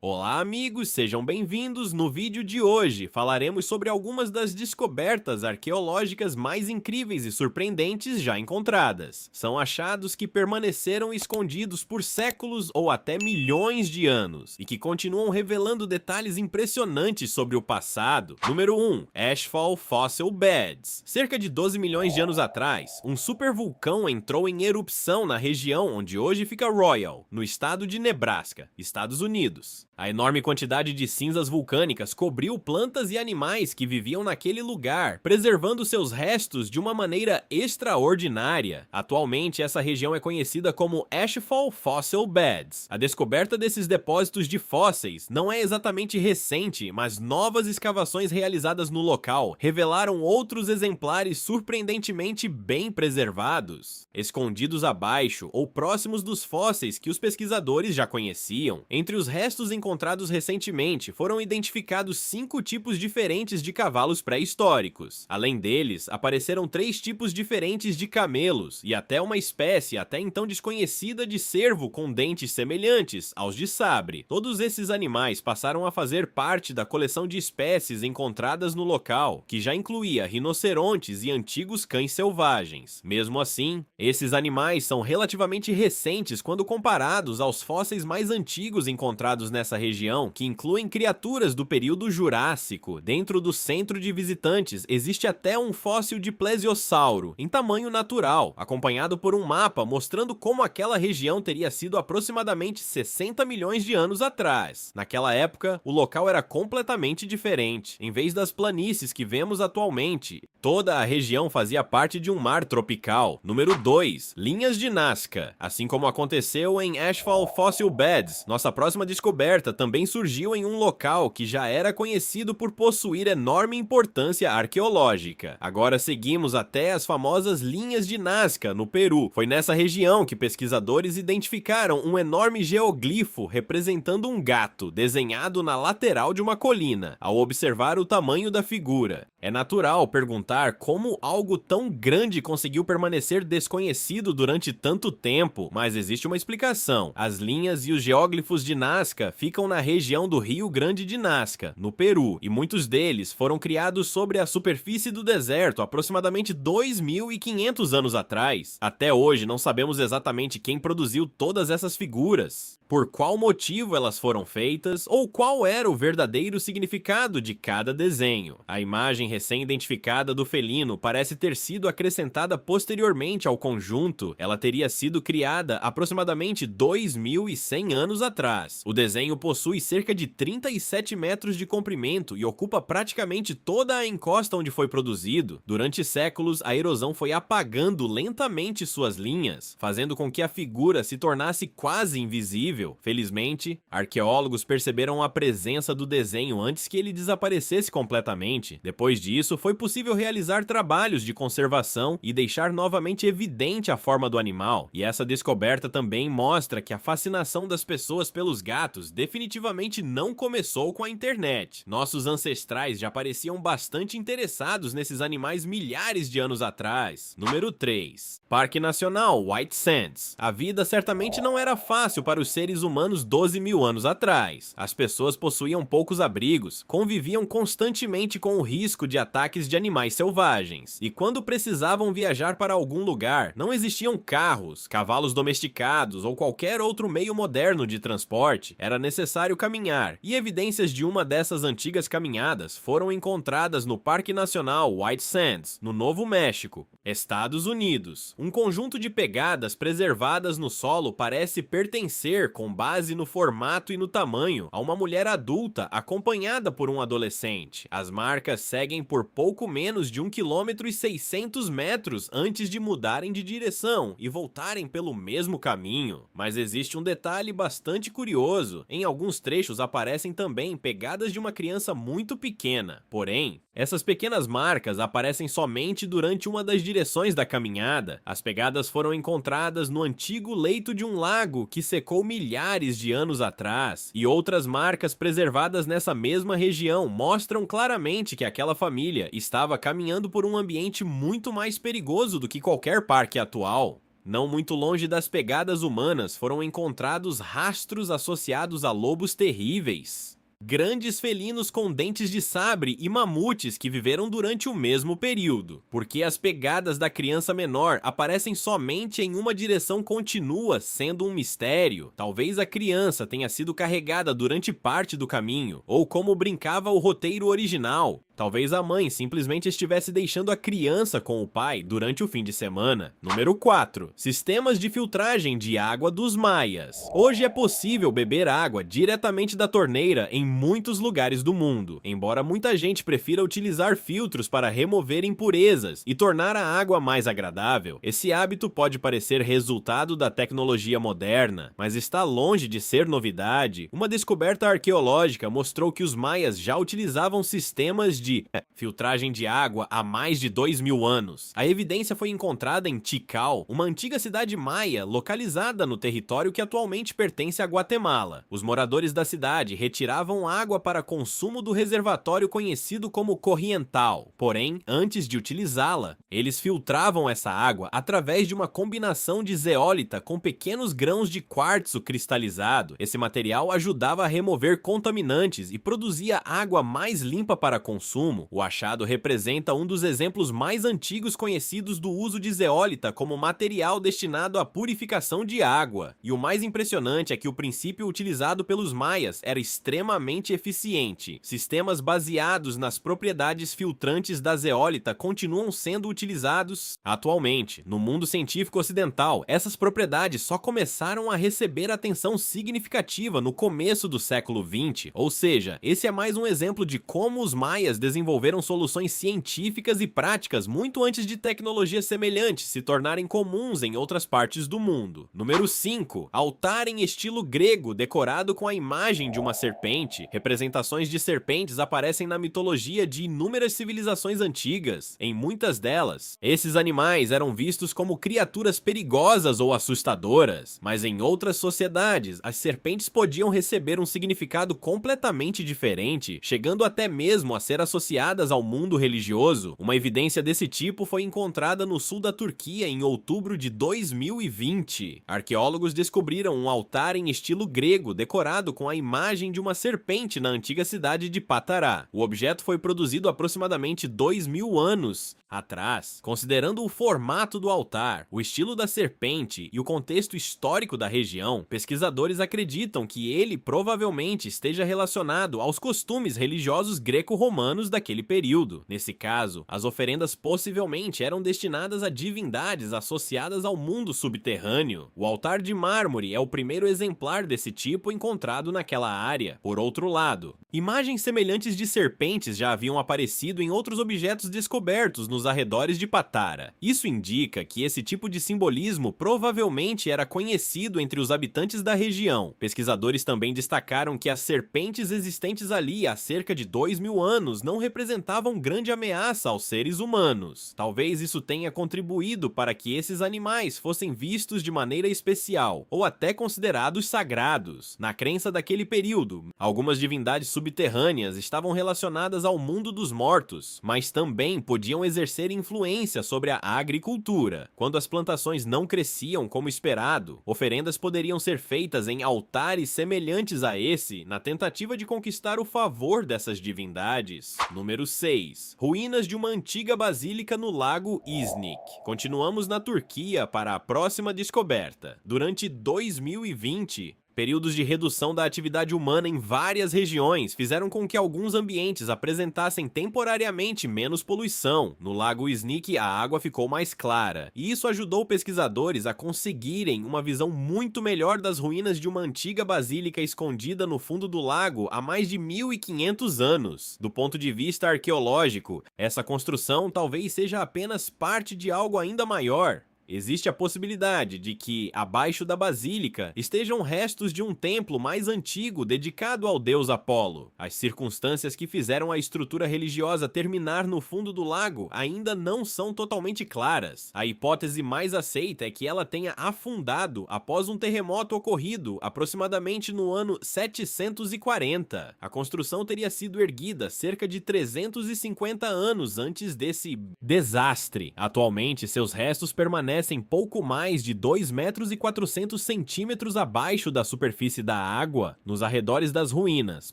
Olá, amigos, sejam bem-vindos. No vídeo de hoje falaremos sobre algumas das descobertas arqueológicas mais incríveis e surpreendentes já encontradas. São achados que permaneceram escondidos por séculos ou até milhões de anos e que continuam revelando detalhes impressionantes sobre o passado. Número 1. Ashfall Fossil Beds. Cerca de 12 milhões de anos atrás, um supervulcão entrou em erupção na região onde hoje fica Royal, no estado de Nebraska, Estados Unidos. A enorme quantidade de cinzas vulcânicas cobriu plantas e animais que viviam naquele lugar, preservando seus restos de uma maneira extraordinária. Atualmente, essa região é conhecida como Ashfall Fossil Beds. A descoberta desses depósitos de fósseis não é exatamente recente, mas novas escavações realizadas no local revelaram outros exemplares surpreendentemente bem preservados, escondidos abaixo ou próximos dos fósseis que os pesquisadores já conheciam. Entre os restos encontrados recentemente, foram identificados 5 tipos diferentes de cavalos pré-históricos. Além deles, apareceram 3 tipos diferentes de camelos e até uma espécie até então desconhecida de cervo com dentes semelhantes aos de sabre. Todos esses animais passaram a fazer parte da coleção de espécies encontradas no local, que já incluía rinocerontes e antigos cães selvagens. Mesmo assim, esses animais são relativamente recentes quando comparados aos fósseis mais antigos encontrados nessa região, que incluem criaturas do período Jurássico. Dentro do centro de visitantes existe até um fóssil de plesiosauro, em tamanho natural, acompanhado por um mapa mostrando como aquela região teria sido aproximadamente 60 milhões de anos atrás. Naquela época, o local era completamente diferente. Em vez das planícies que vemos atualmente, toda a região fazia parte de um mar tropical. Número 2. Linhas de Nazca. Assim como aconteceu em Ashfall Fossil Beds, nossa próxima descoberta também surgiu em um local que já era conhecido por possuir enorme importância arqueológica. Agora seguimos até as famosas linhas de Nazca, no Peru. Foi nessa região que pesquisadores identificaram um enorme geoglifo representando um gato, desenhado na lateral de uma colina, ao observar o tamanho da figura. É natural perguntar como algo tão grande conseguiu permanecer desconhecido durante tanto tempo, mas existe uma explicação. As linhas e os geóglifos de Nazca ficam na região do Rio Grande de Nazca, no Peru, e muitos deles foram criados sobre a superfície do deserto aproximadamente 2.500 anos atrás. Até hoje não sabemos exatamente quem produziu todas essas figuras, por qual motivo elas foram feitas ou qual era o verdadeiro significado de cada desenho. A imagem recém-identificada do felino parece ter sido acrescentada posteriormente ao conjunto. Ela teria sido criada aproximadamente 2.100 anos atrás. O desenho possui cerca de 37 metros de comprimento e ocupa praticamente toda a encosta onde foi produzido. Durante séculos, a erosão foi apagando lentamente suas linhas, fazendo com que a figura se tornasse quase invisível. Felizmente, arqueólogos perceberam a presença do desenho antes que ele desaparecesse completamente. Depois disso, foi possível realizar trabalhos de conservação e deixar novamente evidente a forma do animal. E essa descoberta também mostra que a fascinação das pessoas pelos gatos definitivamente não começou com a internet. Nossos ancestrais já pareciam bastante interessados nesses animais milhares de anos atrás. Número 3. Parque Nacional White Sands. A vida certamente não era fácil para os seres humanos 12 mil anos atrás. As pessoas possuíam poucos abrigos, conviviam constantemente com o risco de ataques de animais selvagens, e quando precisavam viajar para algum lugar, não existiam carros, cavalos domesticados ou qualquer outro meio moderno de transporte. Era necessário caminhar, e evidências de uma dessas antigas caminhadas foram encontradas no Parque Nacional White Sands, no Novo México, Estados Unidos. Um conjunto de pegadas preservadas no solo parece pertencer, com base no formato e no tamanho, a uma mulher adulta acompanhada por um adolescente. As marcas seguem por pouco menos de 1,6 km antes de mudarem de direção e voltarem pelo mesmo caminho. Mas existe um detalhe bastante curioso: em alguns trechos aparecem também pegadas de uma criança muito pequena. Porém, essas pequenas marcas aparecem somente durante uma das direções da caminhada. As pegadas foram encontradas no antigo leito de um lago que secou milhares de anos atrás, e outras marcas preservadas nessa mesma região mostram claramente que aquela família estava caminhando por um ambiente muito mais perigoso do que qualquer parque atual. Não muito longe das pegadas humanas foram encontrados rastros associados a lobos terríveis, grandes felinos com dentes de sabre e mamutes que viveram durante o mesmo período. Porque as pegadas da criança menor aparecem somente em uma direção contínua, sendo um mistério. Talvez a criança tenha sido carregada durante parte do caminho, ou como brincava o roteiro original. Talvez a mãe simplesmente estivesse deixando a criança com o pai durante o fim de semana. Número 4. Sistemas de filtragem de água dos maias. Hoje é possível beber água diretamente da torneira em muitos lugares do mundo, embora muita gente prefira utilizar filtros para remover impurezas e tornar a água mais agradável. Esse hábito pode parecer resultado da tecnologia moderna, mas está longe de ser novidade. Uma descoberta arqueológica mostrou que os maias já utilizavam sistemas de filtragem de água há mais de 2.000 anos. A evidência foi encontrada em Tikal, uma antiga cidade maia localizada no território que atualmente pertence à Guatemala. Os moradores da cidade retiravam água para consumo do reservatório conhecido como Corriental. Porém, antes de utilizá-la, eles filtravam essa água através de uma combinação de zeólita com pequenos grãos de quartzo cristalizado. Esse material ajudava a remover contaminantes e produzia água mais limpa para consumo. O achado representa um dos exemplos mais antigos conhecidos do uso de zeólita como material destinado à purificação de água. E o mais impressionante é que o princípio utilizado pelos maias era extremamente eficiente. Sistemas baseados nas propriedades filtrantes da zeólita continuam sendo utilizados atualmente. No mundo científico ocidental, essas propriedades só começaram a receber atenção significativa no começo do século XX, ou seja, esse é mais um exemplo de como os maias desenvolveram soluções científicas e práticas muito antes de tecnologias semelhantes se tornarem comuns em outras partes do mundo. Número 5. Altar em estilo grego decorado com a imagem de uma serpente. Representações de serpentes aparecem na mitologia de inúmeras civilizações antigas. Em muitas delas, esses animais eram vistos como criaturas perigosas ou assustadoras, mas em outras sociedades, as serpentes podiam receber um significado completamente diferente, chegando até mesmo a ser associadas ao mundo religioso. Uma evidência desse tipo foi encontrada no sul da Turquia em outubro de 2020. Arqueólogos descobriram um altar em estilo grego decorado com a imagem de uma serpente na antiga cidade de Patara. O objeto foi produzido aproximadamente 2.000 anos atrás. Considerando o formato do altar, o estilo da serpente e o contexto histórico da região, pesquisadores acreditam que ele provavelmente esteja relacionado aos costumes religiosos greco-romanos daquele período. Nesse caso, as oferendas possivelmente eram destinadas a divindades associadas ao mundo subterrâneo. O altar de mármore é o primeiro exemplar desse tipo encontrado naquela área. Por outro lado, imagens semelhantes de serpentes já haviam aparecido em outros objetos descobertos nos arredores de Patara. Isso indica que esse tipo de simbolismo provavelmente era conhecido entre os habitantes da região. Pesquisadores também destacaram que as serpentes existentes ali há cerca de 2.000 anos não representavam grande ameaça aos seres humanos. Talvez isso tenha contribuído para que esses animais fossem vistos de maneira especial, ou até considerados sagrados. Na crença daquele período, algumas divindades subterrâneas estavam relacionadas ao mundo dos mortos, mas também podiam exercer influência sobre a agricultura. Quando as plantações não cresciam como esperado, oferendas poderiam ser feitas em altares semelhantes a esse, na tentativa de conquistar o favor dessas divindades. Número 6. Ruínas de uma antiga basílica no lago Iznik. Continuamos na Turquia para a próxima descoberta. Durante 2020, períodos de redução da atividade humana em várias regiões fizeram com que alguns ambientes apresentassem temporariamente menos poluição. No lago Iznik, a água ficou mais clara, e isso ajudou pesquisadores a conseguirem uma visão muito melhor das ruínas de uma antiga basílica escondida no fundo do lago há mais de 1.500 anos. Do ponto de vista arqueológico, essa construção talvez seja apenas parte de algo ainda maior. Existe a possibilidade de que, abaixo da basílica, estejam restos de um templo mais antigo dedicado ao deus Apolo. As circunstâncias que fizeram a estrutura religiosa terminar no fundo do lago ainda não são totalmente claras. A hipótese mais aceita é que ela tenha afundado após um terremoto ocorrido aproximadamente no ano 740. A construção teria sido erguida cerca de 350 anos antes desse desastre. Atualmente, seus restos permanecem permanecem pouco mais de 2,4 metros abaixo da superfície da água, nos arredores das ruínas,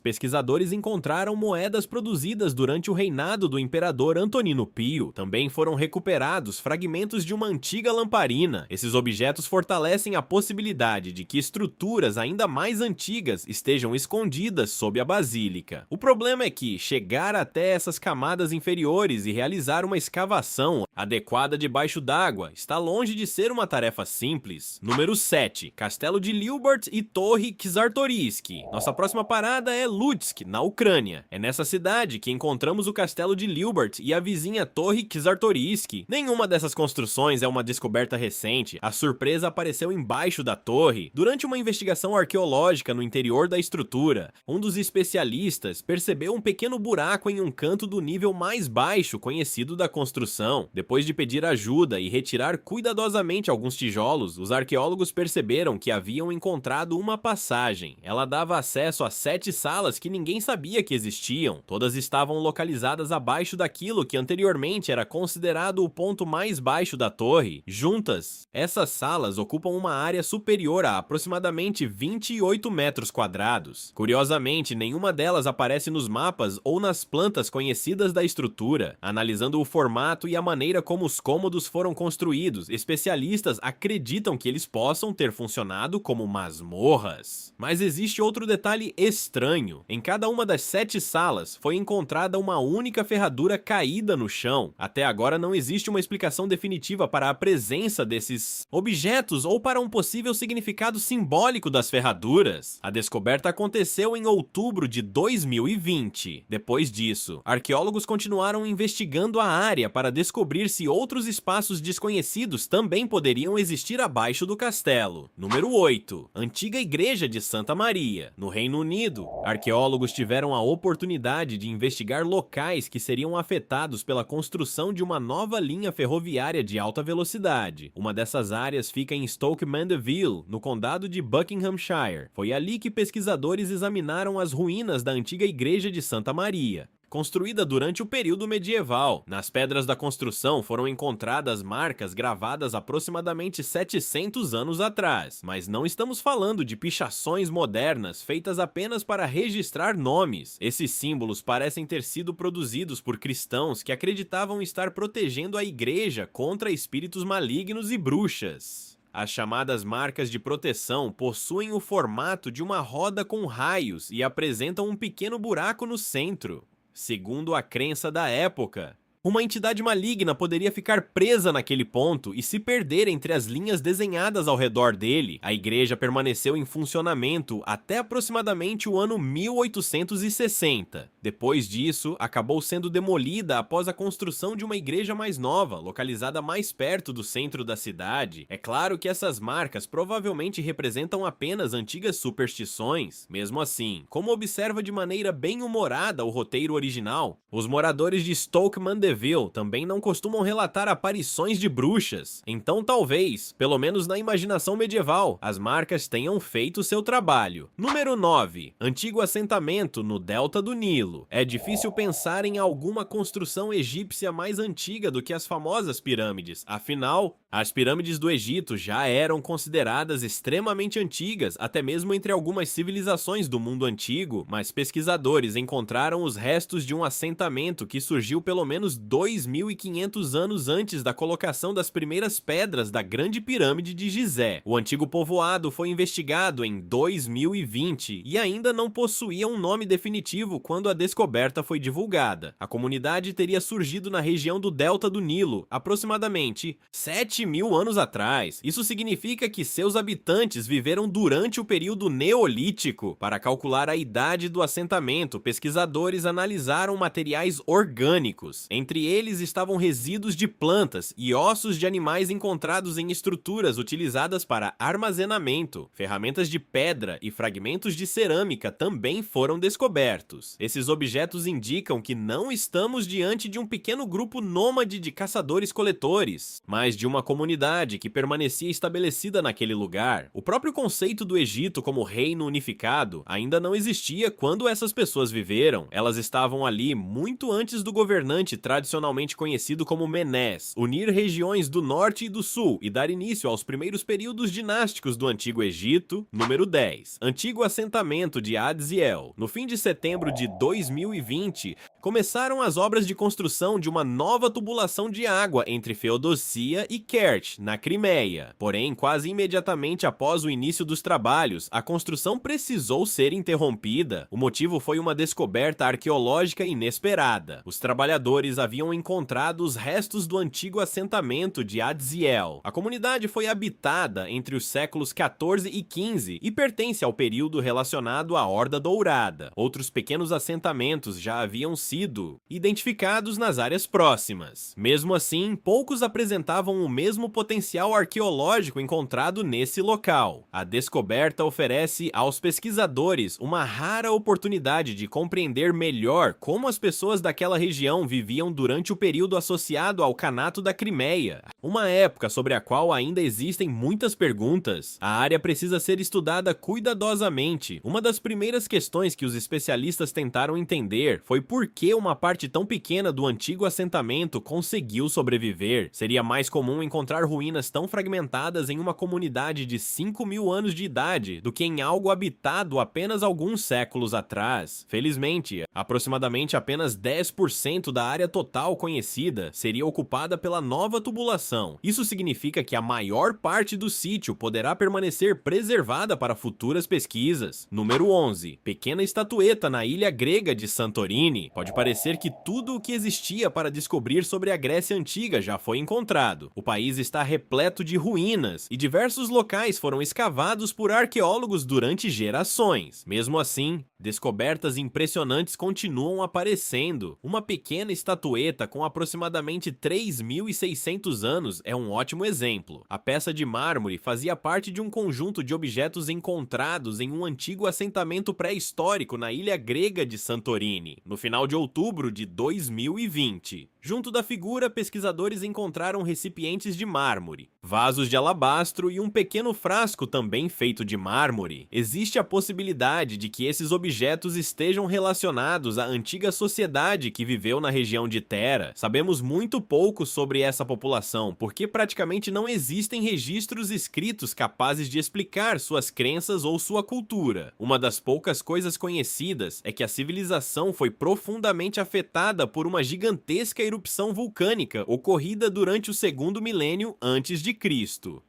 pesquisadores encontraram moedas produzidas durante o reinado do imperador Antonino Pio. Também foram recuperados fragmentos de uma antiga lamparina. Esses objetos fortalecem a possibilidade de que estruturas ainda mais antigas estejam escondidas sob a basílica. O problema é que chegar até essas camadas inferiores e realizar uma escavação adequada debaixo d'água está longe de ser uma tarefa simples. Número 7. Castelo de Liubarт e Torre Czartoryski. Nossa próxima parada é Lutsk, na Ucrânia. É nessa cidade que encontramos o castelo de Liubarт e a vizinha Torre Czartoryski. Nenhuma dessas construções é uma descoberta recente. A surpresa apareceu embaixo da torre. Durante uma investigação arqueológica no interior da estrutura, um dos especialistas percebeu um pequeno buraco em um canto do nível mais baixo conhecido da construção. Depois de pedir ajuda e retirar cuidadosamente alguns tijolos, os arqueólogos perceberam que haviam encontrado uma passagem. Ela dava acesso a 7 salas que ninguém sabia que existiam. Todas estavam localizadas abaixo daquilo que anteriormente era considerado o ponto mais baixo da torre. Juntas, essas salas ocupam uma área superior a aproximadamente 28 metros quadrados. Curiosamente, nenhuma delas aparece nos mapas ou nas plantas conhecidas da estrutura. Analisando o formato e a maneira como os cômodos foram construídos, especialistas acreditam que eles possam ter funcionado como masmorras. Mas existe outro detalhe estranho. Em cada uma das 7 salas foi encontrada uma única ferradura caída no chão. Até agora não existe uma explicação definitiva para a presença desses objetos ou para um possível significado simbólico das ferraduras. A descoberta aconteceu em outubro de 2020. Depois disso, arqueólogos continuaram investigando a área para descobrir se outros espaços desconhecidos também poderiam existir abaixo do castelo. Número 8. Antiga Igreja de Santa Maria. No Reino Unido, arqueólogos tiveram a oportunidade de investigar locais que seriam afetados pela construção de uma nova linha ferroviária de alta velocidade. Uma dessas áreas fica em Stoke Mandeville, no condado de Buckinghamshire. Foi ali que pesquisadores examinaram as ruínas da antiga Igreja de Santa Maria, construída durante o período medieval. Nas pedras da construção foram encontradas marcas gravadas aproximadamente 700 anos atrás, mas não estamos falando de pichações modernas feitas apenas para registrar nomes. Esses símbolos parecem ter sido produzidos por cristãos que acreditavam estar protegendo a igreja contra espíritos malignos e bruxas. As chamadas marcas de proteção possuem o formato de uma roda com raios e apresentam um pequeno buraco no centro. Segundo a crença da época, uma entidade maligna poderia ficar presa naquele ponto e se perder entre as linhas desenhadas ao redor dele. A igreja permaneceu em funcionamento até aproximadamente o ano 1860. Depois disso, acabou sendo demolida após a construção de uma igreja mais nova, localizada mais perto do centro da cidade. É claro que essas marcas provavelmente representam apenas antigas superstições. Mesmo assim, como observa de maneira bem humorada o roteiro original, os moradores de Stoke Mandeville também não costumam relatar aparições de bruxas. Então talvez, pelo menos na imaginação medieval, as marcas tenham feito seu trabalho. Número 9. Antigo assentamento no delta do Nilo. É difícil pensar em alguma construção egípcia mais antiga do que as famosas pirâmides. Afinal, as pirâmides do Egito já eram consideradas extremamente antigas, até mesmo entre algumas civilizações do mundo antigo, mas pesquisadores encontraram os restos de um assentamento que surgiu pelo menos 2.500 anos antes da colocação das primeiras pedras da Grande Pirâmide de Gizé. O antigo povoado foi investigado em 2020 e ainda não possuía um nome definitivo quando a descoberta foi divulgada. A comunidade teria surgido na região do delta do Nilo, aproximadamente 7.000 anos atrás. Isso significa que seus habitantes viveram durante o período neolítico. Para calcular a idade do assentamento, pesquisadores analisaram materiais orgânicos. Entre eles estavam resíduos de plantas e ossos de animais encontrados em estruturas utilizadas para armazenamento. Ferramentas de pedra e fragmentos de cerâmica também foram descobertos. Esses objetos indicam que não estamos diante de um pequeno grupo nômade de caçadores-coletores, mas de uma comunidade que permanecia estabelecida naquele lugar. O próprio conceito do Egito como reino unificado ainda não existia quando essas pessoas viveram. Elas estavam ali muito antes do governante tradicional tradicionalmente conhecido como Menés, unir regiões do norte e do sul e dar início aos primeiros períodos dinásticos do Antigo Egito. Número 10. Antigo assentamento de Adziel. No fim de setembro de 2020, começaram as obras de construção de uma nova tubulação de água entre Feodosia e Kerch, na Crimeia. Porém, quase imediatamente após o início dos trabalhos, a construção precisou ser interrompida. O motivo foi uma descoberta arqueológica inesperada. Os trabalhadores haviam encontrado os restos do antigo assentamento de Adziel. A comunidade foi habitada entre os séculos 14 e 15 e pertence ao período relacionado à Horda Dourada. Outros pequenos assentamentos já haviam sido identificados nas áreas próximas. Mesmo assim, poucos apresentavam o mesmo potencial arqueológico encontrado nesse local. A descoberta oferece aos pesquisadores uma rara oportunidade de compreender melhor como as pessoas daquela região viviam durante o período associado ao Kanato da Crimeia, uma época sobre a qual ainda existem muitas perguntas. A área precisa ser estudada cuidadosamente. Uma das primeiras questões que os especialistas tentaram entender foi por que uma parte tão pequena do antigo assentamento conseguiu sobreviver. Seria mais comum encontrar ruínas tão fragmentadas em uma comunidade de 5.000 anos de idade do que em algo habitado apenas alguns séculos atrás. Felizmente, aproximadamente apenas 10% da área total conhecida seria ocupada pela nova tubulação. Isso significa que a maior parte do sítio poderá permanecer preservada para futuras pesquisas. Número 11. Pequena estatueta na ilha grega de Santorini. Pode parecer que tudo o que existia para descobrir sobre a Grécia Antiga já foi encontrado. O país está repleto de ruínas e diversos locais foram escavados por arqueólogos durante gerações. Mesmo assim, descobertas impressionantes continuam aparecendo. Uma pequena estatueta com aproximadamente 3.600 anos é um ótimo exemplo. A peça de mármore fazia parte de um conjunto de objetos encontrados em um antigo assentamento pré-histórico na ilha grega de Santorini, no final de outubro de 2020. Junto da figura, pesquisadores encontraram recipientes de mármore, vasos de alabastro e um pequeno frasco também feito de mármore. Existe a possibilidade de que esses objetos estejam relacionados à antiga sociedade que viveu na região de Thera. Sabemos muito pouco sobre essa população, porque praticamente não existem registros escritos capazes de explicar suas crenças ou sua cultura. Uma das poucas coisas conhecidas é que a civilização foi profundamente afetada por uma gigantesca erupção vulcânica ocorrida durante o segundo milênio antes de Cristo.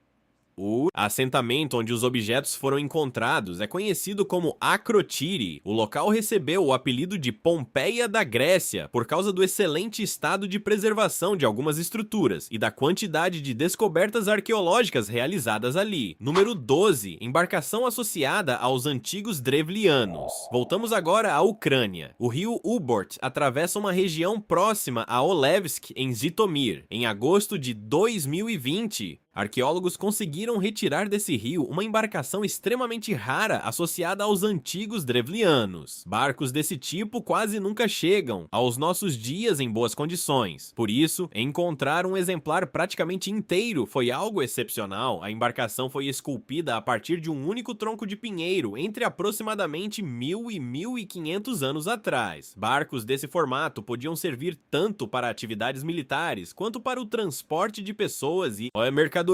O assentamento onde os objetos foram encontrados é conhecido como Akrotiri. O local recebeu o apelido de Pompeia da Grécia por causa do excelente estado de preservação de algumas estruturas e da quantidade de descobertas arqueológicas realizadas ali. Número 12. Embarcação associada aos antigos Drevlianos. Voltamos agora à Ucrânia. O rio Ubort atravessa uma região próxima a Olevsk, em Zitomir. Em agosto de 2020, arqueólogos conseguiram retirar desse rio uma embarcação extremamente rara associada aos antigos Drevlianos. Barcos desse tipo quase nunca chegam aos nossos dias em boas condições. Por isso, encontrar um exemplar praticamente inteiro foi algo excepcional. A embarcação foi esculpida a partir de um único tronco de pinheiro entre aproximadamente 1.000 e 1.500 anos atrás. Barcos desse formato podiam servir tanto para atividades militares quanto para o transporte de pessoas e mercadorias.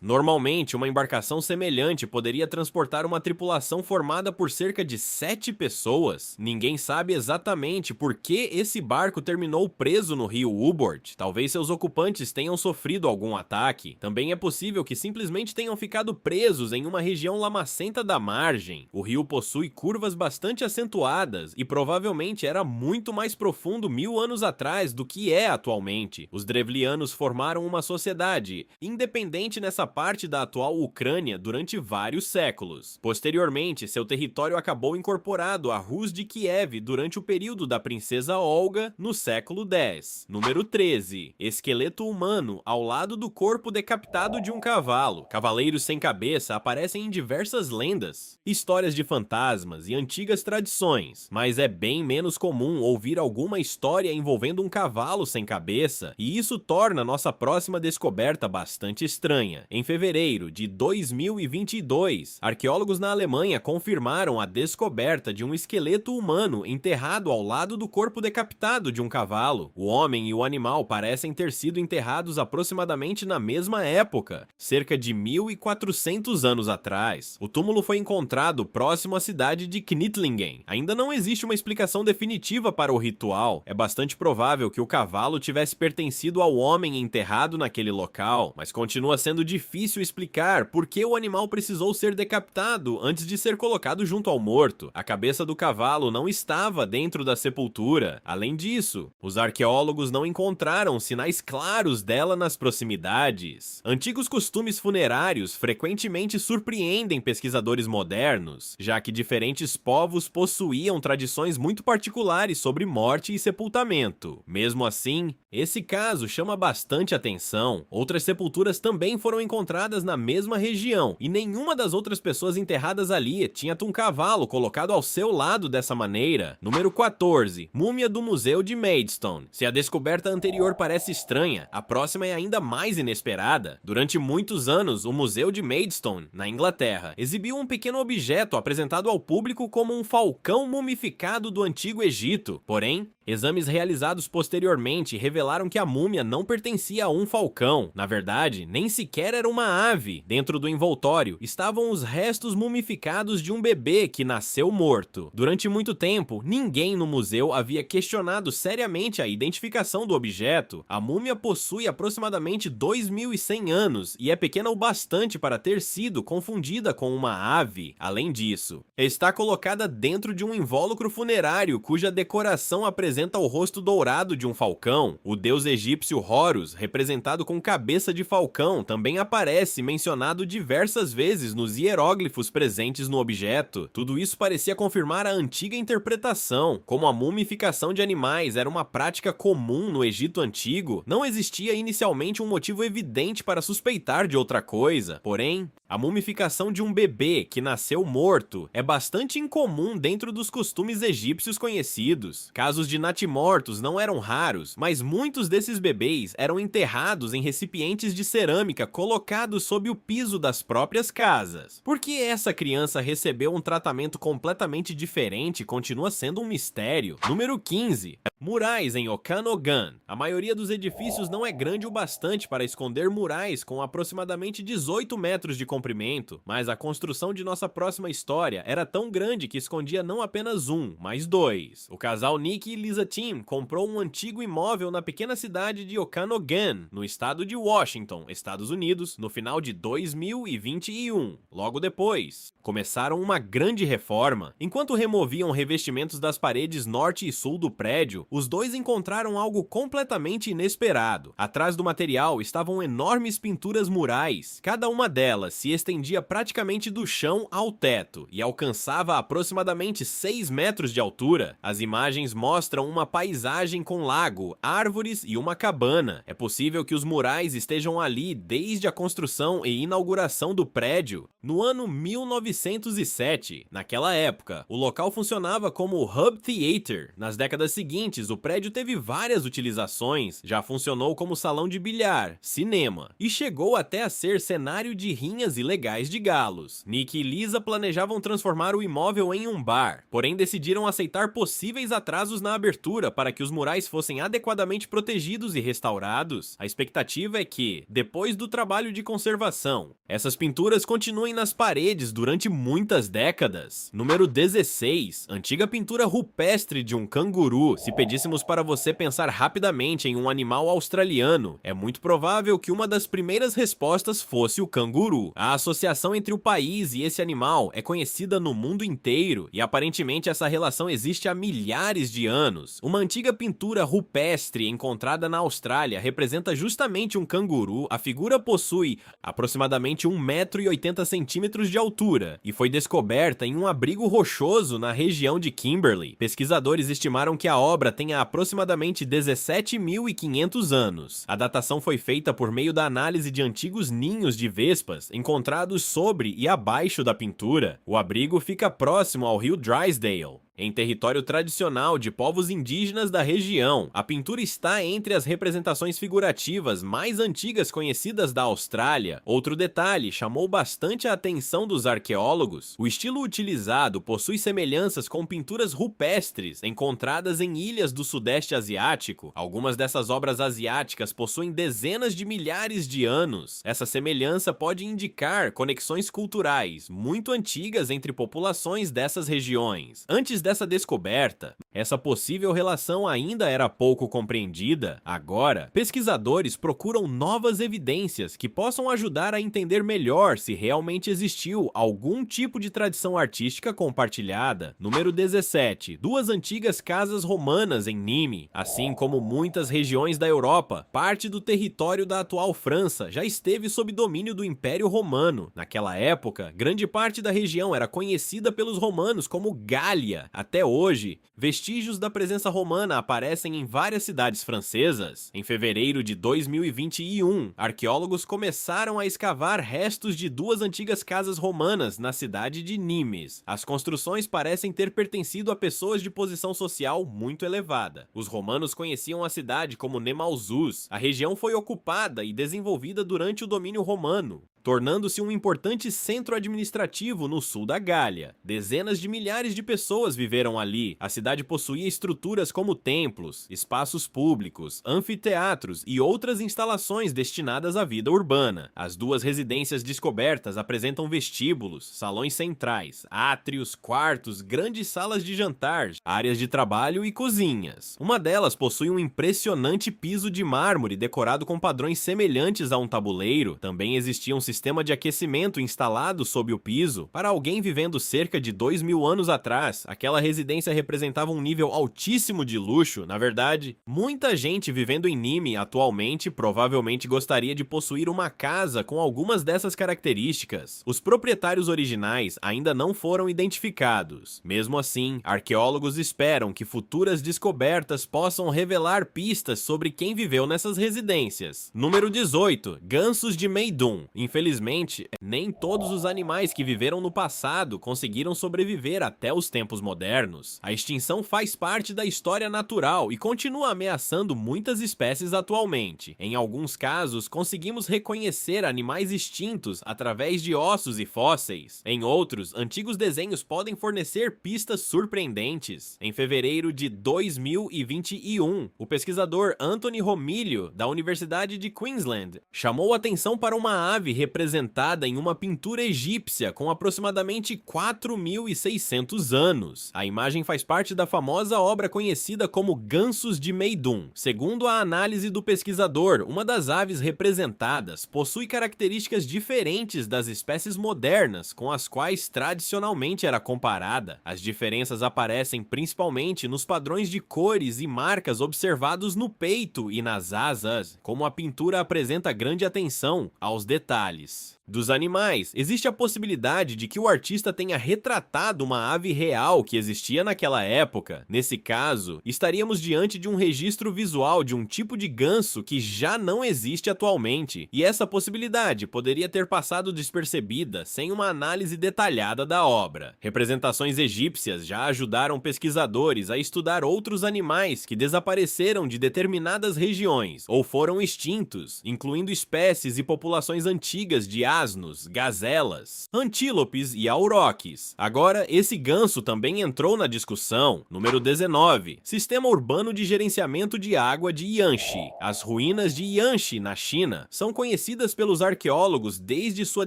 Normalmente, uma embarcação semelhante poderia transportar uma tripulação formada por cerca de 7 pessoas. Ninguém sabe exatamente por que esse barco terminou preso no rio Ubort. Talvez seus ocupantes tenham sofrido algum ataque. Também é possível que simplesmente tenham ficado presos em uma região lamacenta da margem. O rio possui curvas bastante acentuadas e provavelmente era muito mais profundo 1.000 anos atrás do que é atualmente. Os Drevlianos formaram uma sociedade independente nessa parte da atual Ucrânia durante vários séculos. Posteriormente, seu território acabou incorporado à Rus de Kiev durante o período da princesa Olga no século X. Número 13. Esqueleto humano ao lado do corpo decapitado de um cavalo. Cavaleiros sem cabeça aparecem em diversas lendas, histórias de fantasmas e antigas tradições, mas é bem menos comum ouvir alguma história envolvendo um cavalo sem cabeça, e isso torna nossa próxima descoberta bastante estranha. estranha. Em fevereiro de 2022, arqueólogos na Alemanha confirmaram a descoberta de um esqueleto humano enterrado ao lado do corpo decapitado de um cavalo. O homem e o animal parecem ter sido enterrados aproximadamente na mesma época, cerca de 1400 anos atrás. O túmulo foi encontrado próximo à cidade de Knittlingen. Ainda não existe uma explicação definitiva para o ritual. É bastante provável que o cavalo tivesse pertencido ao homem enterrado naquele local, mas continua sendo difícil explicar por que o animal precisou ser decapitado antes de ser colocado junto ao morto. A cabeça do cavalo não estava dentro da sepultura. Além disso, os arqueólogos não encontraram sinais claros dela nas proximidades. Antigos costumes funerários frequentemente surpreendem pesquisadores modernos, já que diferentes povos possuíam tradições muito particulares sobre morte e sepultamento. Mesmo assim, esse caso chama bastante atenção. Outras sepulturas também foram encontradas na mesma região, e nenhuma das outras pessoas enterradas ali tinha um cavalo colocado ao seu lado dessa maneira. Número 14. Múmia do Museu de Maidstone. Se a descoberta anterior parece estranha, a próxima é ainda mais inesperada. Durante muitos anos, o Museu de Maidstone, na Inglaterra, exibiu um pequeno objeto apresentado ao público como um falcão mumificado do Antigo Egito. Porém, exames realizados posteriormente revelaram que a múmia não pertencia a um falcão. Na verdade, nem sequer era uma ave. Dentro do envoltório estavam os restos mumificados de um bebê que nasceu morto. Durante muito tempo, ninguém no museu havia questionado seriamente a identificação do objeto. A múmia possui aproximadamente 2100 anos e é pequena o bastante para ter sido confundida com uma ave. Além disso, está colocada dentro de um invólucro funerário cuja decoração apresenta o rosto dourado de um falcão. O deus egípcio Horus, representado com cabeça de falcão, também aparece mencionado diversas vezes nos hieróglifos presentes no objeto. Tudo isso parecia confirmar a antiga interpretação. Como a mumificação de animais era uma prática comum no Egito Antigo, não existia inicialmente um motivo evidente para suspeitar de outra coisa. Porém, a mumificação de um bebê que nasceu morto é bastante incomum dentro dos costumes egípcios conhecidos. Casos de natimortos não eram raros, mas muitos desses bebês eram enterrados em recipientes de cerâmica colocados sob o piso das próprias casas. Por que essa criança recebeu um tratamento completamente diferente continua sendo um mistério. Número 15. Murais em Okanogan. A maioria dos edifícios não é grande o bastante para esconder murais com aproximadamente 18 metros de comprimento, mas a construção de nossa próxima história era tão grande que escondia não apenas um, mas dois. O casal Nick e Lisa Tim comprou um antigo imóvel na pequena cidade de Okanogan, no estado de Washington, Estados Unidos, no final de 2021. Logo depois, começaram uma grande reforma. Enquanto removiam revestimentos das paredes norte e sul do prédio, os dois encontraram algo completamente inesperado. Atrás do material estavam enormes pinturas murais. Cada uma delas se estendia praticamente do chão ao teto e alcançava aproximadamente 6 metros de altura. As imagens mostram uma paisagem com lago, árvores e uma cabana. É possível que os murais estejam ali desde a construção e inauguração do prédio no ano 1907. Naquela época, o local funcionava como Hub Theater. Nas décadas seguintes, o prédio teve várias utilizações, já funcionou como salão de bilhar, cinema e chegou até a ser cenário de rinhas ilegais de galos. Nick e Lisa planejavam transformar o imóvel em um bar, porém decidiram aceitar possíveis atrasos na abertura para que os murais fossem adequadamente protegidos e restaurados. A expectativa é que, depois do trabalho de conservação, essas pinturas continuem nas paredes durante muitas décadas. Número 16. Antiga pintura rupestre de um canguru. Se pedíssemos para você pensar rapidamente em um animal australiano, é muito provável que uma das primeiras respostas fosse o canguru. A associação entre o país e esse animal é conhecida no mundo inteiro e aparentemente essa relação existe há milhares de anos. Uma antiga pintura rupestre encontrada na Austrália representa justamente um canguru. A figura possui aproximadamente 1,80 m de altura e foi descoberta em um abrigo rochoso na região de Kimberley. Pesquisadores estimaram que a obra tenha aproximadamente 17.500 anos. A datação foi feita por meio da análise de antigos ninhos de vespas encontrados sobre e abaixo da pintura. O abrigo fica próximo ao rio Drysdale, em território tradicional de povos indígenas da região. A pintura está entre as representações figurativas mais antigas conhecidas da Austrália. Outro detalhe chamou bastante a atenção dos arqueólogos: o estilo utilizado possui semelhanças com pinturas rupestres encontradas em ilhas do Sudeste Asiático. Algumas dessas obras asiáticas possuem dezenas de milhares de anos. Essa semelhança pode indicar conexões culturais muito antigas entre populações dessas regiões. Antes dessa descoberta, essa possível relação ainda era pouco compreendida. Agora, pesquisadores procuram novas evidências que possam ajudar a entender melhor se realmente existiu algum tipo de tradição artística compartilhada. Número 17. Duas antigas casas romanas em Nîmes. Assim como muitas regiões da Europa, parte do território da atual França já esteve sob domínio do Império Romano. Naquela época, grande parte da região era conhecida pelos romanos como Gália. Até hoje, vestígios da presença romana aparecem em várias cidades francesas. Em fevereiro de 2021, arqueólogos começaram a escavar restos de duas antigas casas romanas na cidade de Nîmes. As construções parecem ter pertencido a pessoas de posição social muito elevada. Os romanos conheciam a cidade como Nemausus. A região foi ocupada e desenvolvida durante o domínio romano, tornando-se um importante centro administrativo no sul da Gália. Dezenas de milhares de pessoas viveram ali. A cidade possuía estruturas como templos, espaços públicos, anfiteatros e outras instalações destinadas à vida urbana. As duas residências descobertas apresentam vestíbulos, salões centrais, átrios, quartos, grandes salas de jantar, áreas de trabalho e cozinhas. Uma delas possui um impressionante piso de mármore decorado com padrões semelhantes a um tabuleiro. Também existia um sistema de aquecimento instalado sob o piso. Para alguém vivendo cerca de 2000 anos atrás, aquela residência representava um nível altíssimo de luxo. Na verdade, muita gente vivendo em Nîmes atualmente provavelmente gostaria de possuir uma casa com algumas dessas características. Os proprietários originais ainda não foram identificados. Mesmo assim, arqueólogos esperam que futuras descobertas possam revelar pistas sobre quem viveu nessas residências. Número 18. Gansos de Meidum. Infelizmente, nem todos os animais que viveram no passado conseguiram sobreviver até os tempos modernos. A extinção faz parte da história natural e continua ameaçando muitas espécies atualmente. Em alguns casos, conseguimos reconhecer animais extintos através de ossos e fósseis. Em outros, antigos desenhos podem fornecer pistas surpreendentes. Em fevereiro de 2021, o pesquisador Anthony Romilio, da Universidade de Queensland, chamou atenção para uma ave representada em uma pintura egípcia com aproximadamente 4.600 anos. A imagem faz parte da famosa obra conhecida como Gansos de Meidum. Segundo a análise do pesquisador, uma das aves representadas possui características diferentes das espécies modernas com as quais tradicionalmente era comparada. As diferenças aparecem principalmente nos padrões de cores e marcas observados no peito e nas asas, como a pintura apresenta grande atenção aos detalhes. Dos animais, existe a possibilidade de que o artista tenha retratado uma ave real que existia naquela época. Nesse caso, estaríamos diante de um registro visual de um tipo de ganso que já não existe atualmente, e essa possibilidade poderia ter passado despercebida sem uma análise detalhada da obra. Representações egípcias já ajudaram pesquisadores a estudar outros animais que desapareceram de determinadas regiões ou foram extintos, incluindo espécies e populações antigas de asnos, gazelas, antílopes e auroques. Agora, esse ganso também entrou na discussão. Número 19. Sistema urbano de gerenciamento de água de Yanshi. As ruínas de Yanshi, na China, são conhecidas pelos arqueólogos desde sua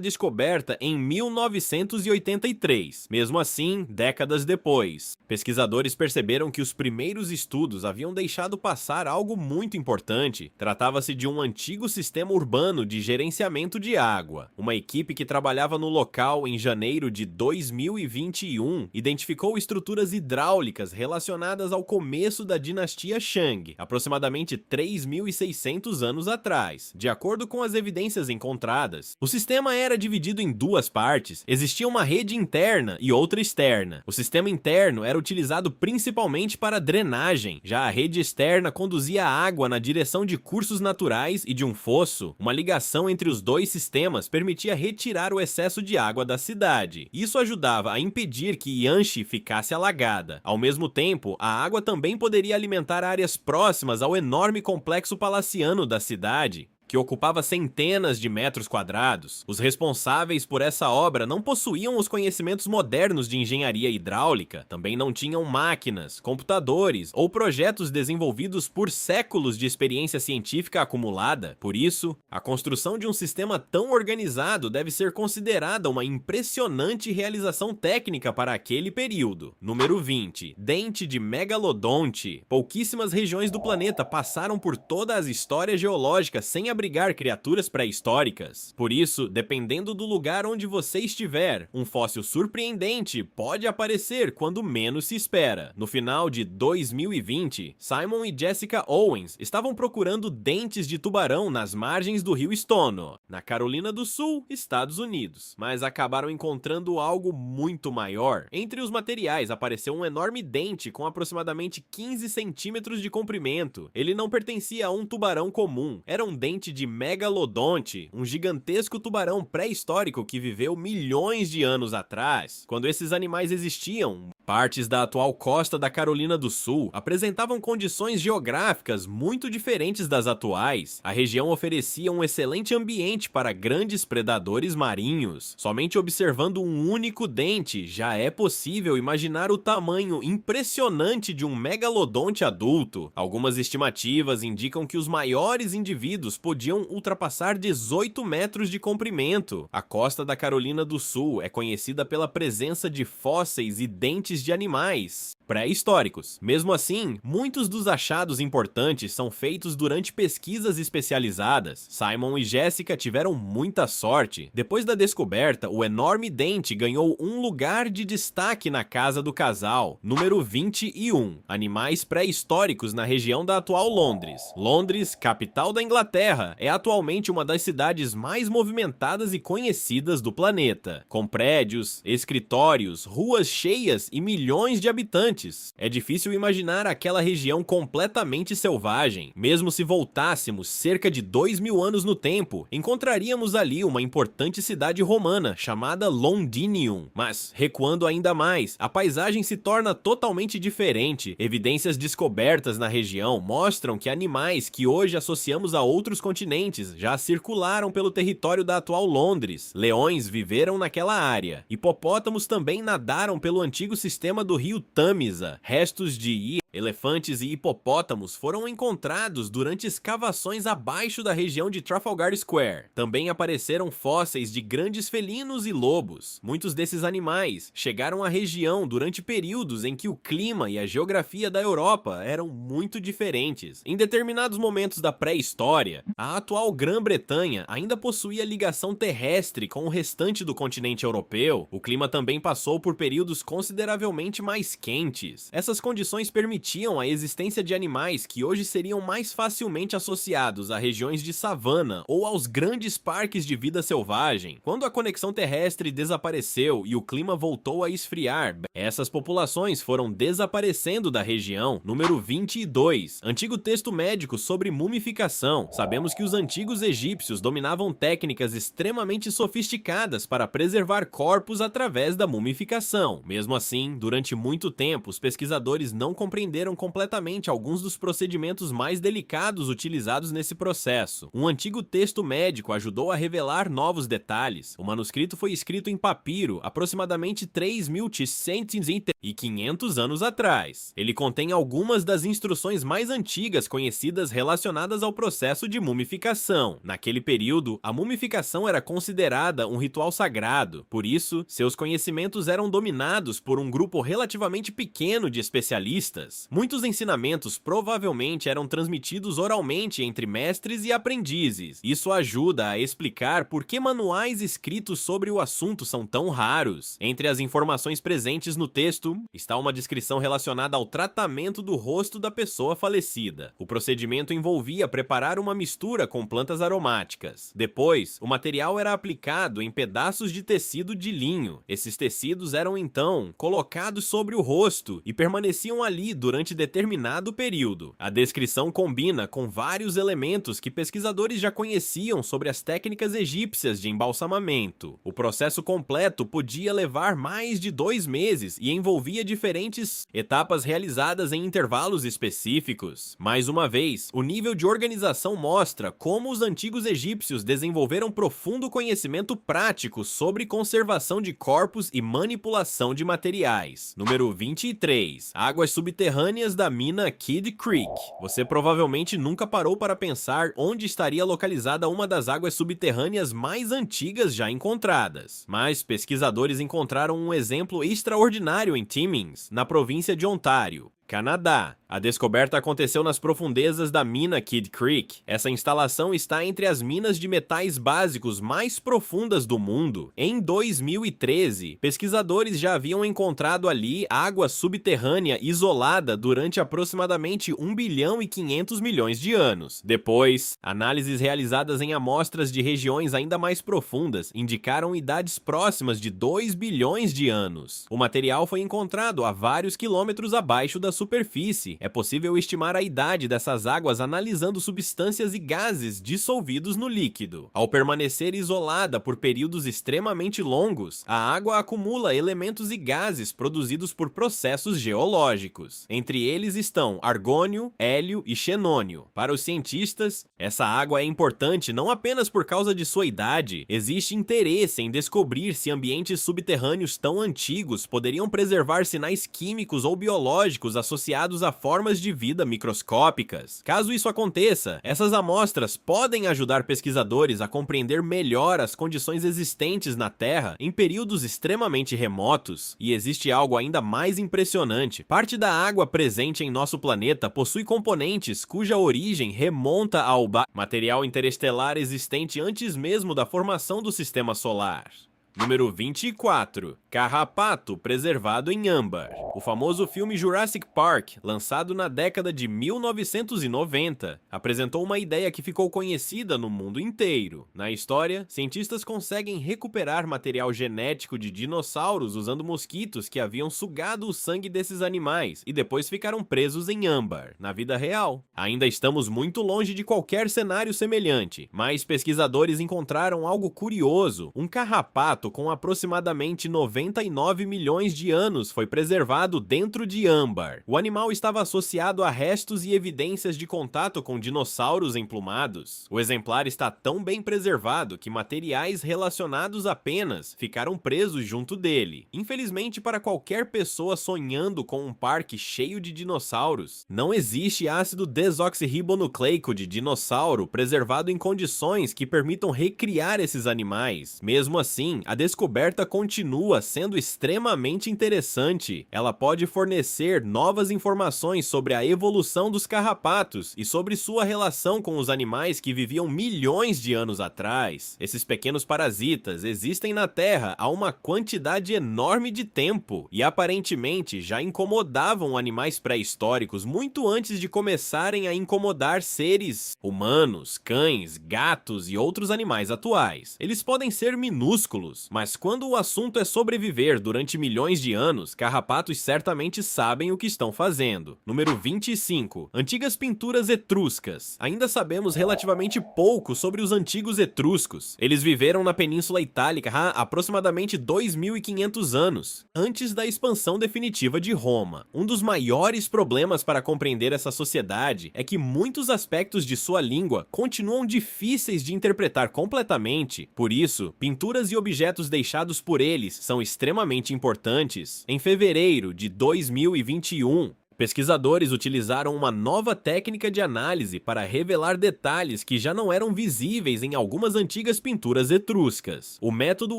descoberta em 1983. Mesmo assim, décadas depois, pesquisadores perceberam que os primeiros estudos haviam deixado passar algo muito importante. Tratava-se de um antigo sistema urbano de gerenciamento de água. Uma equipe que trabalhava no local em janeiro de 2021 identificou estruturas hidráulicas relacionadas ao começo da dinastia Shang, aproximadamente 3.600 anos atrás. De acordo com as evidências encontradas, o sistema era dividido em duas partes. Existia uma rede interna e outra externa. O sistema interno era utilizado principalmente para drenagem, já a rede externa conduzia a água na direção de cursos naturais e de um fosso. Uma ligação entre os dois sistemas sistemas permitia retirar o excesso de água da cidade. Isso ajudava a impedir que Yanshi ficasse alagada. Ao mesmo tempo, a água também poderia alimentar áreas próximas ao enorme complexo palaciano da cidade, que ocupava centenas de metros quadrados. Os responsáveis por essa obra não possuíam os conhecimentos modernos de engenharia hidráulica, também não tinham máquinas, computadores ou projetos desenvolvidos por séculos de experiência científica acumulada. Por isso, a construção de um sistema tão organizado deve ser considerada uma impressionante realização técnica para aquele período. Número 20. Dente de Megalodonte. Pouquíssimas regiões do planeta passaram por toda a história geológica sem abrigar criaturas pré-históricas. Por isso, dependendo do lugar onde você estiver, um fóssil surpreendente pode aparecer quando menos se espera. No final de 2020, Simon e Jessica Owens estavam procurando dentes de tubarão nas margens do rio Stono, na Carolina do Sul, Estados Unidos, mas acabaram encontrando algo muito maior. Entre os materiais apareceu um enorme dente com aproximadamente 15 centímetros de comprimento. Ele não pertencia a um tubarão comum, era um dente de megalodonte, um gigantesco tubarão pré-histórico que viveu milhões de anos atrás, quando esses animais existiam. Partes da atual costa da Carolina do Sul apresentavam condições geográficas muito diferentes das atuais. A região oferecia um excelente ambiente para grandes predadores marinhos. Somente observando um único dente já é possível imaginar o tamanho impressionante de um megalodonte adulto. Algumas estimativas indicam que os maiores indivíduos podiam ultrapassar 18 metros de comprimento. A costa da Carolina do Sul é conhecida pela presença de fósseis e dentes de animais pré-históricos. Mesmo assim, muitos dos achados importantes são feitos durante pesquisas especializadas. Simon e Jessica tiveram muita sorte. Depois da descoberta, o enorme dente ganhou um lugar de destaque na casa do casal. Número 21. Animais pré-históricos na região da atual Londres. Londres, capital da Inglaterra, é atualmente uma das cidades mais movimentadas e conhecidas do planeta, com prédios, escritórios, ruas cheias e milhões de habitantes. É difícil imaginar aquela região completamente selvagem. Mesmo se voltássemos cerca de 2000 anos no tempo, encontraríamos ali uma importante cidade romana chamada Londinium. Mas, recuando ainda mais, a paisagem se torna totalmente diferente. Evidências descobertas na região mostram que animais que hoje associamos a outros continentes já circularam pelo território da atual Londres. Leões viveram naquela área. Hipopótamos também nadaram pelo antigo sistema do rio Tâmisa. Restos de elefantes e hipopótamos foram encontrados durante escavações abaixo da região de Trafalgar Square. Também apareceram fósseis de grandes felinos e lobos. Muitos desses animais chegaram à região durante períodos em que o clima e a geografia da Europa eram muito diferentes. Em determinados momentos da pré-história, a atual Grã-Bretanha ainda possuía ligação terrestre com o restante do continente europeu. O clima também passou por períodos consideravelmente mais quentes. Essas condições permitiam a existência de animais que hoje seriam mais facilmente associados a regiões de savana ou aos grandes parques de vida selvagem. Quando a conexão terrestre desapareceu e o clima voltou a esfriar, essas populações foram desaparecendo da região. Número 22. Antigo texto médico sobre mumificação. Sabemos que os antigos egípcios dominavam técnicas extremamente sofisticadas para preservar corpos através da mumificação. Mesmo assim, durante muito tempo, os pesquisadores não compreenderam completamente alguns dos procedimentos mais delicados utilizados nesse processo. Um antigo texto médico ajudou a revelar novos detalhes. O manuscrito foi escrito em papiro aproximadamente 3.500 anos atrás. Ele contém algumas das instruções mais antigas conhecidas relacionadas ao processo de mumificação. Naquele período, a mumificação era considerada um ritual sagrado. Por isso, seus conhecimentos eram dominados por um grupo relativamente pequeno de especialistas. Muitos ensinamentos provavelmente eram transmitidos oralmente entre mestres e aprendizes. Isso ajuda a explicar por que manuais escritos sobre o assunto são tão raros. Entre as informações presentes no texto, está uma descrição relacionada ao tratamento do rosto da pessoa falecida. O procedimento envolvia preparar uma mistura com plantas aromáticas. Depois, o material era aplicado em pedaços de tecido de linho. Esses tecidos eram então colocados sobre o rosto e permaneciam ali durante durante determinado período. A descrição combina com vários elementos que pesquisadores já conheciam sobre as técnicas egípcias de embalsamamento. O processo completo podia levar mais de 2 meses e envolvia diferentes etapas realizadas em intervalos específicos. Mais uma vez, o nível de organização mostra como os antigos egípcios desenvolveram profundo conhecimento prático sobre conservação de corpos e manipulação de materiais. Número 23. Águas subterrâneas da mina Kidd Creek. Você provavelmente nunca parou para pensar onde estaria localizada uma das águas subterrâneas mais antigas já encontradas. Mas pesquisadores encontraram um exemplo extraordinário em Timmins, na província de Ontário, Canadá. A descoberta aconteceu nas profundezas da mina Kidd Creek. Essa instalação está entre as minas de metais básicos mais profundas do mundo. Em 2013, pesquisadores já haviam encontrado ali água subterrânea isolada durante aproximadamente 1 bilhão e 500 milhões de anos. Depois, análises realizadas em amostras de regiões ainda mais profundas indicaram idades próximas de 2 bilhões de anos. O material foi encontrado a vários quilômetros abaixo da superfície. É possível estimar a idade dessas águas analisando substâncias e gases dissolvidos no líquido. Ao permanecer isolada por períodos extremamente longos, a água acumula elementos e gases produzidos por processos geológicos. Entre eles estão argônio, hélio e xenônio. Para os cientistas, essa água é importante não apenas por causa de sua idade. Existe interesse em descobrir se ambientes subterrâneos tão antigos poderiam preservar sinais químicos ou biológicos associados a formas de vida microscópicas. Caso isso aconteça, essas amostras podem ajudar pesquisadores a compreender melhor as condições existentes na Terra em períodos extremamente remotos. E existe algo ainda mais impressionante. Parte da água presente em nosso planeta possui componentes cuja origem remonta ao material interestelar existente antes mesmo da formação do Sistema Solar. Número 24. Carrapato preservado em âmbar. O famoso filme Jurassic Park, lançado na década de 1990, apresentou uma ideia que ficou conhecida no mundo inteiro. Na história, cientistas conseguem recuperar material genético de dinossauros usando mosquitos que haviam sugado o sangue desses animais e depois ficaram presos em âmbar. Na vida real, ainda estamos muito longe de qualquer cenário semelhante, mas pesquisadores encontraram algo curioso. Um carrapato com aproximadamente 99 milhões de anos foi preservado dentro de âmbar. O animal estava associado a restos e evidências de contato com dinossauros emplumados. O exemplar está tão bem preservado que materiais relacionados apenas ficaram presos junto dele. Infelizmente, para qualquer pessoa sonhando com um parque cheio de dinossauros, não existe ácido desoxirribonucleico de dinossauro preservado em condições que permitam recriar esses animais. Mesmo assim, a descoberta continua sendo extremamente interessante. Ela pode fornecer novas informações sobre a evolução dos carrapatos e sobre sua relação com os animais que viviam milhões de anos atrás. Esses pequenos parasitas existem na Terra há uma quantidade enorme de tempo e aparentemente já incomodavam animais pré-históricos muito antes de começarem a incomodar seres humanos, cães, gatos e outros animais atuais. Eles podem ser minúsculos, mas quando o assunto é sobreviver durante milhões de anos, carrapatos certamente sabem o que estão fazendo. Número 25. Antigas pinturas etruscas. Ainda sabemos relativamente pouco sobre os antigos etruscos. Eles viveram na Península Itálica há aproximadamente 2.500 anos, antes da expansão definitiva de Roma. Um dos maiores problemas para compreender essa sociedade é que muitos aspectos de sua língua continuam difíceis de interpretar completamente. Por isso, pinturas e objetos deixados por eles são extremamente importantes. Em fevereiro de 2021, pesquisadores utilizaram uma nova técnica de análise para revelar detalhes que já não eram visíveis em algumas antigas pinturas etruscas. O método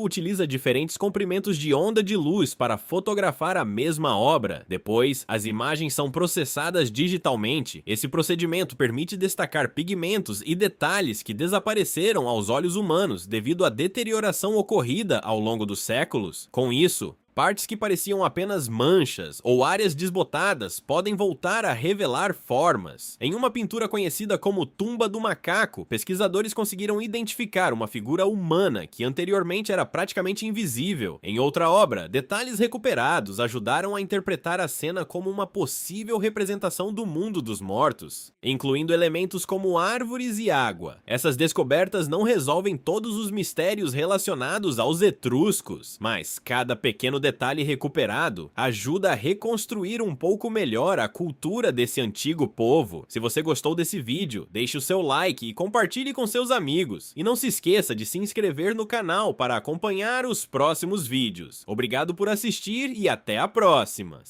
utiliza diferentes comprimentos de onda de luz para fotografar a mesma obra. Depois, as imagens são processadas digitalmente. Esse procedimento permite destacar pigmentos e detalhes que desapareceram aos olhos humanos devido à deterioração ocorrida ao longo dos séculos. Com isso, Partes que pareciam apenas manchas ou áreas desbotadas podem voltar a revelar formas. Em uma pintura conhecida como Tumba do Macaco, pesquisadores conseguiram identificar uma figura humana que anteriormente era praticamente invisível. Em outra obra, detalhes recuperados ajudaram a interpretar a cena como uma possível representação do mundo dos mortos, incluindo elementos como árvores e água. Essas descobertas não resolvem todos os mistérios relacionados aos etruscos, mas cada pequeno detalhe recuperado ajuda a reconstruir um pouco melhor a cultura desse antigo povo. Se você gostou desse vídeo, deixe o seu like e compartilhe com seus amigos. E não se esqueça de se inscrever no canal para acompanhar os próximos vídeos. Obrigado por assistir e até a próxima!